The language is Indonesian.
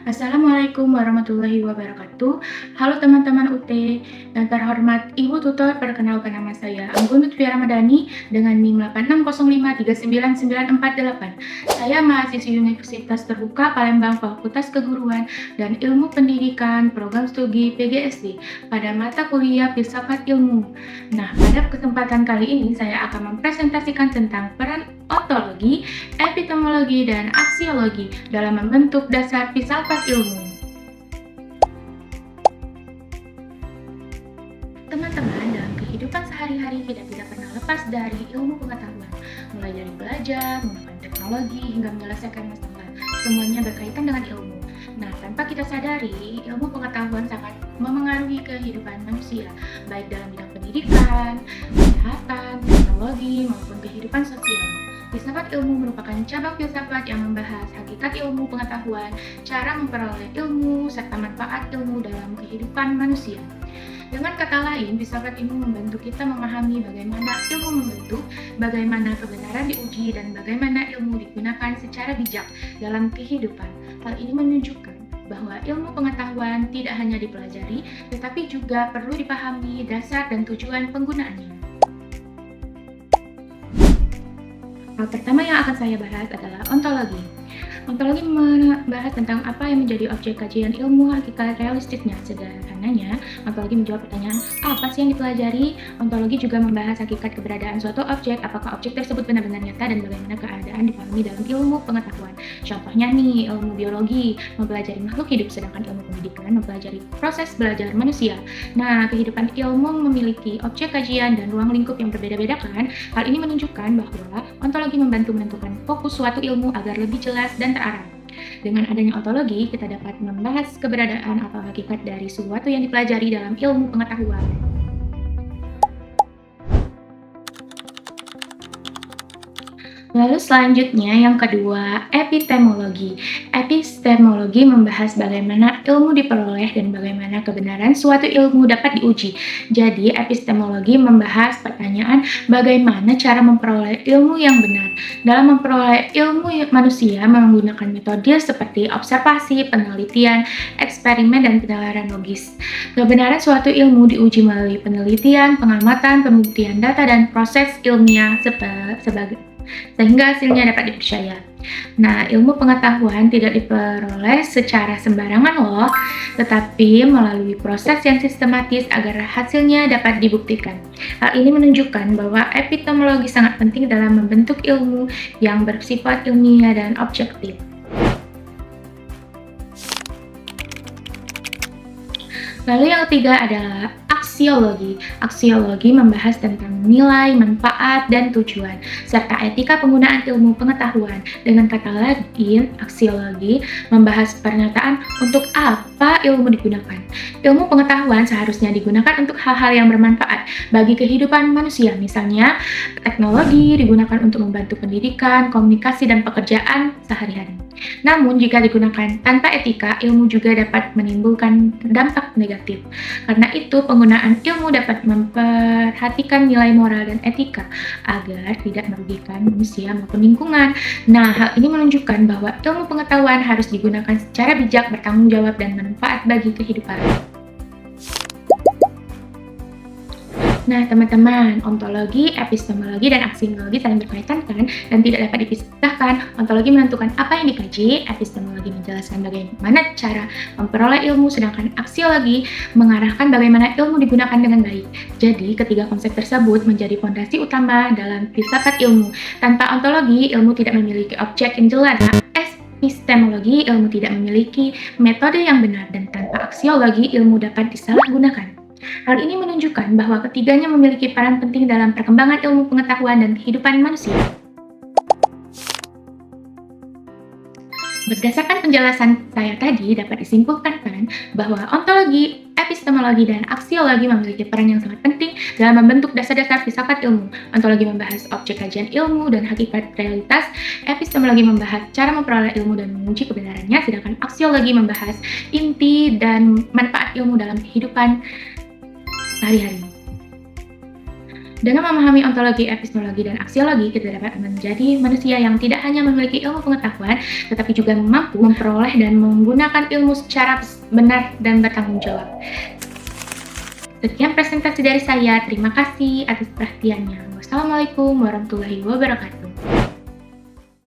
Assalamualaikum warahmatullahi wabarakatuh. Halo teman-teman UT, yang terhormat Ibu Tutor, perkenalkan nama saya Anggun Lutfi Ramadhani dengan NIM 8605399948. Saya mahasiswi Universitas Terbuka Palembang Fakultas Keguruan dan Ilmu Pendidikan Program Studi PGSD pada mata kuliah Filsafat Ilmu. Nah, pada kesempatan kali ini saya akan mempresentasikan tentang peran ontologi, epistemologi, dan aksiologi dalam membentuk dasar filsafat ilmu. Teman-teman, dalam kehidupan sehari-hari kita tidak pernah lepas dari ilmu pengetahuan, mulai dari belajar, menggunakan teknologi, hingga menyelesaikan masalah. Semuanya berkaitan dengan ilmu. Nah, tanpa kita sadari, ilmu pengetahuan sangat memengaruhi kehidupan manusia, baik dalam bidang pendidikan, kesehatan, teknologi, maupun kehidupan sosial. Filsafat ilmu merupakan cabang filsafat yang membahas hakikat ilmu pengetahuan, cara memperoleh ilmu, serta manfaat ilmu dalam kehidupan manusia. Dengan kata lain, filsafat ilmu membantu kita memahami bagaimana ilmu membentuk, bagaimana kebenaran diuji, dan bagaimana ilmu digunakan secara bijak dalam kehidupan. Hal ini menunjukkan bahwa ilmu pengetahuan tidak hanya dipelajari, tetapi juga perlu dipahami dasar dan tujuan penggunaannya. Hal pertama yang akan saya bahas adalah ontologi. Ontologi membahas tentang apa yang menjadi objek kajian ilmu hakikat realistisnya. Sederhananya, ontologi menjawab pertanyaan, apa sih yang dipelajari? Ontologi juga membahas hakikat keberadaan suatu objek, apakah objek tersebut benar-benar nyata dan bagaimana keadaan dipahami dalam ilmu pengetahuan. Contohnya nih, ilmu biologi mempelajari makhluk hidup, sedangkan ilmu pendidikan mempelajari proses belajar manusia. Nah, kehidupan ilmu memiliki objek kajian dan ruang lingkup yang berbeda-beda kan? Hal ini menunjukkan bahwa ontologi membantu menentukan fokus suatu ilmu agar lebih jelas dan terarah. Dengan adanya ontologi, kita dapat membahas keberadaan atau hakikat dari sesuatu yang dipelajari dalam ilmu pengetahuan. Lalu selanjutnya yang kedua, epistemologi. Epistemologi membahas bagaimana ilmu diperoleh dan bagaimana kebenaran suatu ilmu dapat diuji. Jadi, epistemologi membahas pertanyaan bagaimana cara memperoleh ilmu yang benar. Dalam memperoleh ilmu, manusia menggunakan metode seperti observasi, penelitian, eksperimen, dan penalaran logis. Kebenaran suatu ilmu diuji melalui penelitian, pengamatan, pembuktian data, dan proses ilmiah sehingga hasilnya dapat dipercaya. Nah, ilmu pengetahuan tidak diperoleh secara sembarangan loh, tetapi melalui proses yang sistematis agar hasilnya dapat dibuktikan. Hal ini menunjukkan bahwa epistemologi sangat penting dalam membentuk ilmu yang bersifat ilmiah dan objektif. Lalu yang ketiga adalah aksiologi. Aksiologi membahas tentang nilai, manfaat, dan tujuan, serta etika penggunaan ilmu pengetahuan. Dengan kata lain, aksiologi membahas pernyataan untuk apa ilmu digunakan. Ilmu pengetahuan seharusnya digunakan untuk hal-hal yang bermanfaat bagi kehidupan manusia. Misalnya, teknologi digunakan untuk membantu pendidikan, komunikasi, dan pekerjaan sehari-hari. Namun, jika digunakan tanpa etika, ilmu juga dapat menimbulkan dampak negatif. Karena itu, penggunaan ilmu dapat memperhatikan nilai moral dan etika agar tidak merugikan manusia maupun lingkungan. Nah, hal ini menunjukkan bahwa ilmu pengetahuan harus digunakan secara bijak, bertanggung jawab, dan bermanfaat bagi kehidupan. Nah, teman-teman, ontologi, epistemologi, dan aksiologi saling berkaitan kan dan tidak dapat dipisahkan. Ontologi menentukan apa yang dikaji, epistemologi menjelaskan bagaimana cara memperoleh ilmu, sedangkan aksiologi mengarahkan bagaimana ilmu digunakan dengan baik. Jadi, ketiga konsep tersebut menjadi fondasi utama dalam filsafat ilmu. Tanpa ontologi, ilmu tidak memiliki objek yang jelas. Epistemologi, ilmu tidak memiliki metode yang benar, dan tanpa aksiologi, ilmu dapat disalahgunakan. Hal ini menunjukkan bahwa ketiganya memiliki peran penting dalam perkembangan ilmu pengetahuan dan kehidupan manusia. Berdasarkan penjelasan saya tadi, dapat disimpulkan bahwa ontologi, epistemologi, dan aksiologi memiliki peran yang sangat penting dalam membentuk dasar-dasar filsafat ilmu. Ontologi membahas objek kajian ilmu dan hakikat realitas, epistemologi membahas cara memperoleh ilmu dan menguji kebenarannya, sedangkan aksiologi membahas inti dan manfaat ilmu dalam kehidupan sehari-hari. Dengan memahami ontologi, epistemologi, dan aksiologi, kita dapat menjadi manusia yang tidak hanya memiliki ilmu pengetahuan, tetapi juga mampu memperoleh dan menggunakan ilmu secara benar dan bertanggung jawab. Sekian presentasi dari saya, terima kasih atas perhatiannya. Wassalamualaikum warahmatullahi wabarakatuh.